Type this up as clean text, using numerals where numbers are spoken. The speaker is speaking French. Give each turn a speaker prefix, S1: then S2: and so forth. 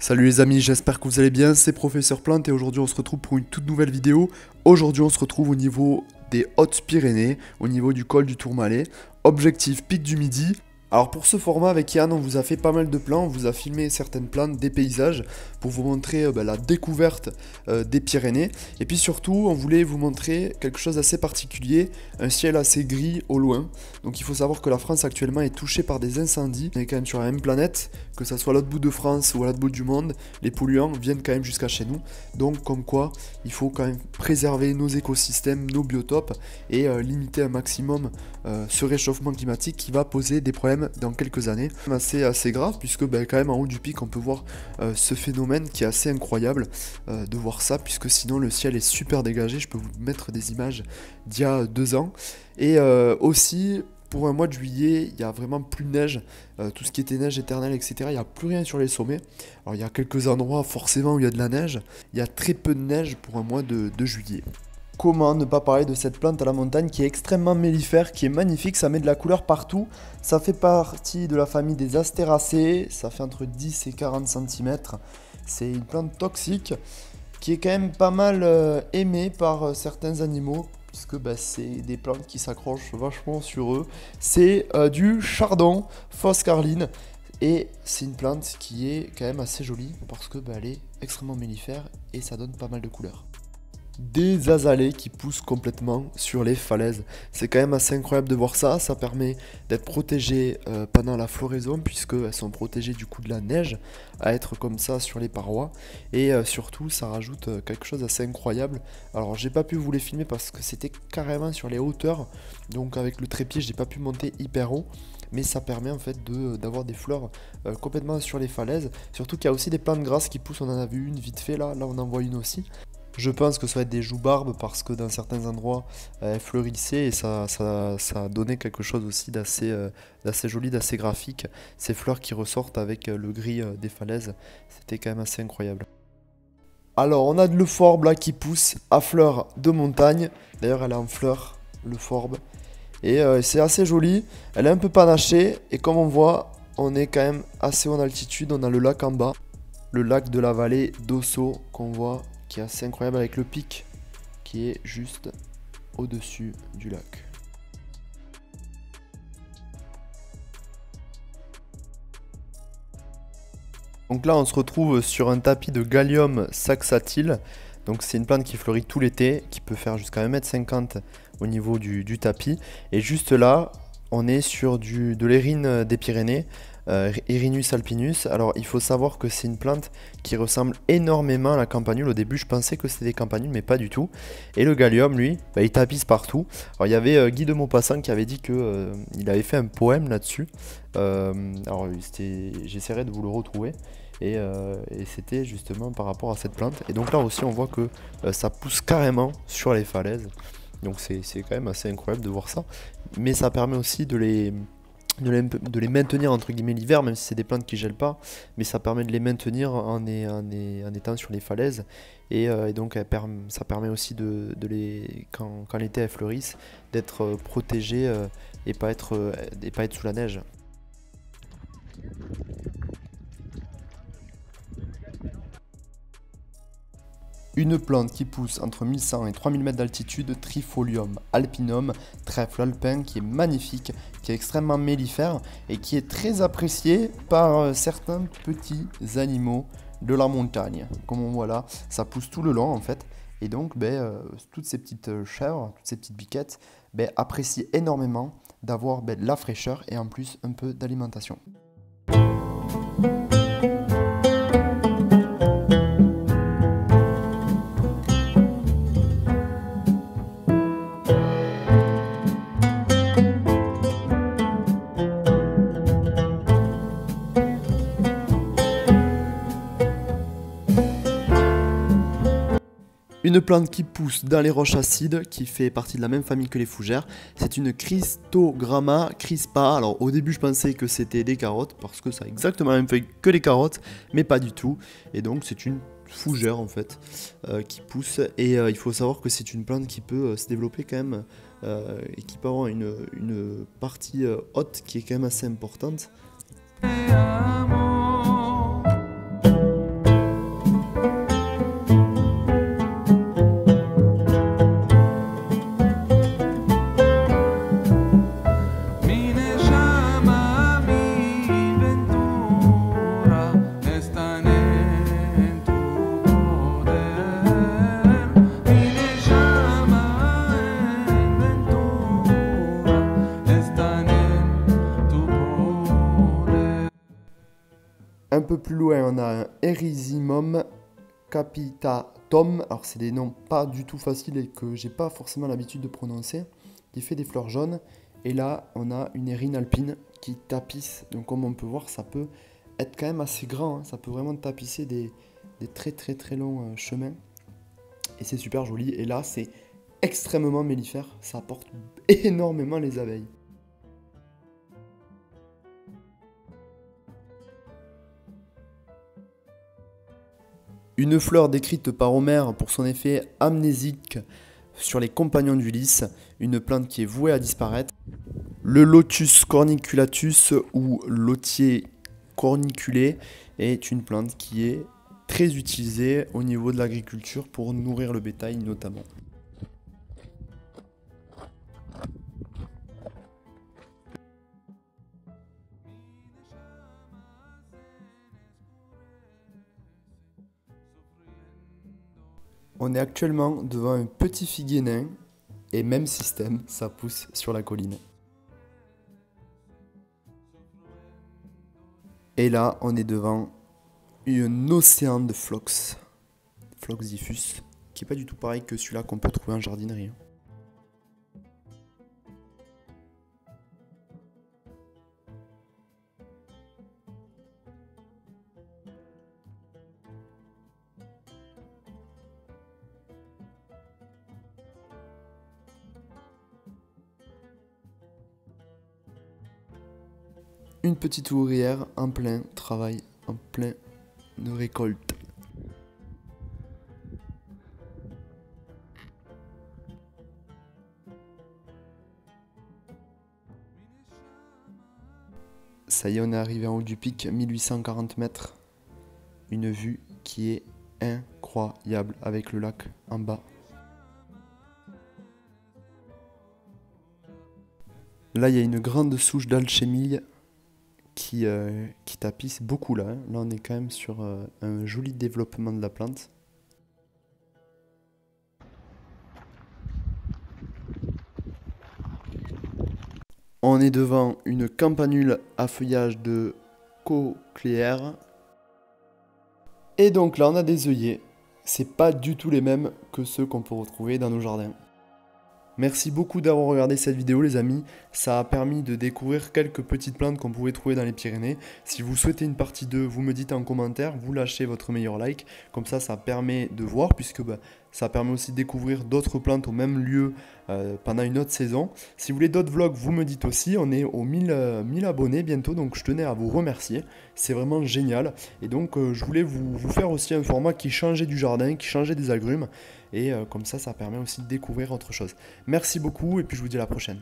S1: Salut les amis, j'espère que vous allez bien, c'est Professeur Plante et aujourd'hui on se retrouve pour une toute nouvelle vidéo. Aujourd'hui on se retrouve au niveau des Hautes-Pyrénées, au niveau du col du Tourmalet, objectif Pic du Midi. Alors pour ce format avec Yann on vous a fait pas mal de plans, on vous a filmé certaines plantes, des paysages pour vous montrer la découverte des Pyrénées. Et puis surtout on voulait vous montrer quelque chose d'assez particulier, un ciel assez gris au loin. Donc il faut savoir que la France actuellement est touchée par des incendies, on est quand même sur la même planète, que ça soit à l'autre bout de France ou à l'autre bout du monde, les polluants viennent quand même jusqu'à chez nous. Donc comme quoi il faut quand même préserver nos écosystèmes, nos biotopes et limiter un maximum ce réchauffement climatique qui va poser des problèmes dans quelques années. Assez grave puisque quand même en haut du pic on peut voir ce phénomène qui est assez incroyable de voir ça, puisque sinon le ciel est super dégagé. Je peux vous mettre des images d'il y a 2 ans. Et aussi pour un mois de juillet il y a vraiment plus de neige, tout ce qui était neige éternelle etc, il n'y a plus rien sur les sommets. Alors il y a quelques endroits forcément où il y a de la neige, il y a très peu de neige pour un mois de juillet. Comment ne pas parler de cette plante à la montagne qui est extrêmement mellifère, qui est magnifique, ça met de la couleur partout. Ça fait partie de la famille des Astéracées, ça fait entre 10 et 40 cm. C'est une plante toxique qui est quand même pas mal aimée par certains animaux, puisque c'est des plantes qui s'accrochent vachement sur eux. C'est du chardon, fausse carline, et c'est une plante qui est quand même assez jolie parce que elle est extrêmement mellifère et ça donne pas mal de couleurs. Des azalées qui poussent complètement sur les falaises. C'est quand même assez incroyable de voir ça. Ça permet d'être protégé pendant la floraison, puisqu'elles sont protégées du coup de la neige, à être comme ça sur les parois. Et surtout, ça rajoute quelque chose d'assez incroyable. Alors, j'ai pas pu vous les filmer parce que c'était carrément sur les hauteurs. Donc, avec le trépied, j'ai pas pu monter hyper haut. Mais ça permet en fait d'avoir des fleurs complètement sur les falaises. Surtout qu'il y a aussi des plantes grasses qui poussent. On en a vu une vite fait là on en voit une aussi. Je pense que ça va être des joubarbes parce que dans certains endroits elles fleurissaient et ça a donné quelque chose aussi d'assez joli, d'assez graphique. Ces fleurs qui ressortent avec le gris des falaises, c'était quand même assez incroyable. Alors on a de l'euphorbe là qui pousse à fleurs de montagne. D'ailleurs elle est en fleurs, l'euphorbe. Et c'est assez joli, elle est un peu panachée et comme on voit, on est quand même assez haut en altitude. On a le lac en bas, le lac de la vallée d'Osso qu'on voit, qui est assez incroyable avec le pic qui est juste au-dessus du lac. Donc là on se retrouve sur un tapis de Galium saxatile. Donc c'est une plante qui fleurit tout l'été, qui peut faire jusqu'à 1,50 m au niveau du tapis. Et juste là on est sur de l'érine des Pyrénées, Erinus alpinus. Alors il faut savoir que c'est une plante qui ressemble énormément à la campanule. Au début je pensais que c'était des campanules mais pas du tout. Et le Galium lui, il tapisse partout. Alors il y avait Guy de Maupassant qui avait dit que il avait fait un poème là-dessus. Alors j'essaierai de vous le retrouver. Et c'était justement par rapport à cette plante. Et donc là aussi on voit que ça pousse carrément sur les falaises. Donc c'est quand même assez incroyable de voir ça. Mais ça permet aussi de les maintenir entre guillemets l'hiver, même si c'est des plantes qui gèlent pas. Mais ça permet de les maintenir en étant sur les falaises. Et donc ça permet aussi quand l'été elles fleurissent, d'être protégées et pas être sous la neige. Une plante qui pousse entre 1100 et 3000 mètres d'altitude, Trifolium alpinum, trèfle alpin, qui est magnifique, qui est extrêmement mellifère et qui est très apprécié par certains petits animaux de la montagne. Comme on voit là, ça pousse tout le long en fait. Et donc toutes ces petites chèvres, toutes ces petites biquettes apprécient énormément d'avoir de la fraîcheur et en plus un peu d'alimentation. Une plante qui pousse dans les roches acides, qui fait partie de la même famille que les fougères, c'est une Christogramma crispa. Alors au début je pensais que c'était des carottes, parce que ça a exactement la même feuille que les carottes, mais pas du tout. Et donc c'est une fougère en fait, qui pousse. Et il faut savoir que c'est une plante qui peut se développer quand même, et qui peut avoir une partie haute qui est quand même assez importante. peu plus loin, on a un Erysimum capitatum. Alors c'est des noms pas du tout faciles et que j'ai pas forcément l'habitude de prononcer. Qui fait des fleurs jaunes. Et là, on a une hérine alpine qui tapisse. Donc comme on peut voir, ça peut être quand même assez grand. Hein. Ça peut vraiment tapisser des très très très longs chemins. Et c'est super joli. Et là, c'est extrêmement mellifère. Ça apporte énormément les abeilles. Une fleur décrite par Homère pour son effet amnésique sur les compagnons d'Ulysse, une plante qui est vouée à disparaître. Le Lotus corniculatus ou lotier corniculé est une plante qui est très utilisée au niveau de l'agriculture pour nourrir le bétail notamment. On est actuellement devant un petit figuier nain et même système, ça pousse sur la colline. Et là, on est devant un océan de phlox, Phlox diffus, qui n'est pas du tout pareil que celui-là qu'on peut trouver en jardinerie. Une petite ouvrière en plein travail, en pleine récolte. Ça y est, on est arrivé en haut du pic, 1840 mètres. Une vue qui est incroyable avec le lac en bas. Là, il y a une grande souche d'alchimille qui tapisse beaucoup là. Là, on est quand même sur un joli développement de la plante. On est devant une campanule à feuillage de cochléaire. Et donc là, on a des œillets. C'est pas du tout les mêmes que ceux qu'on peut retrouver dans nos jardins. Merci beaucoup d'avoir regardé cette vidéo les amis, ça a permis de découvrir quelques petites plantes qu'on pouvait trouver dans les Pyrénées. Si vous souhaitez une partie 2, vous me dites en commentaire, vous lâchez votre meilleur like, comme ça permet de voir, puisque ça permet aussi de découvrir d'autres plantes au même lieu pendant une autre saison. Si vous voulez d'autres vlogs, vous me dites aussi, on est aux 1000 abonnés bientôt, donc je tenais à vous remercier, c'est vraiment génial. Et donc je voulais vous faire aussi un format qui changeait du jardin, qui changeait des agrumes, et comme ça permet aussi de découvrir autre chose. Merci beaucoup et puis je vous dis à la prochaine.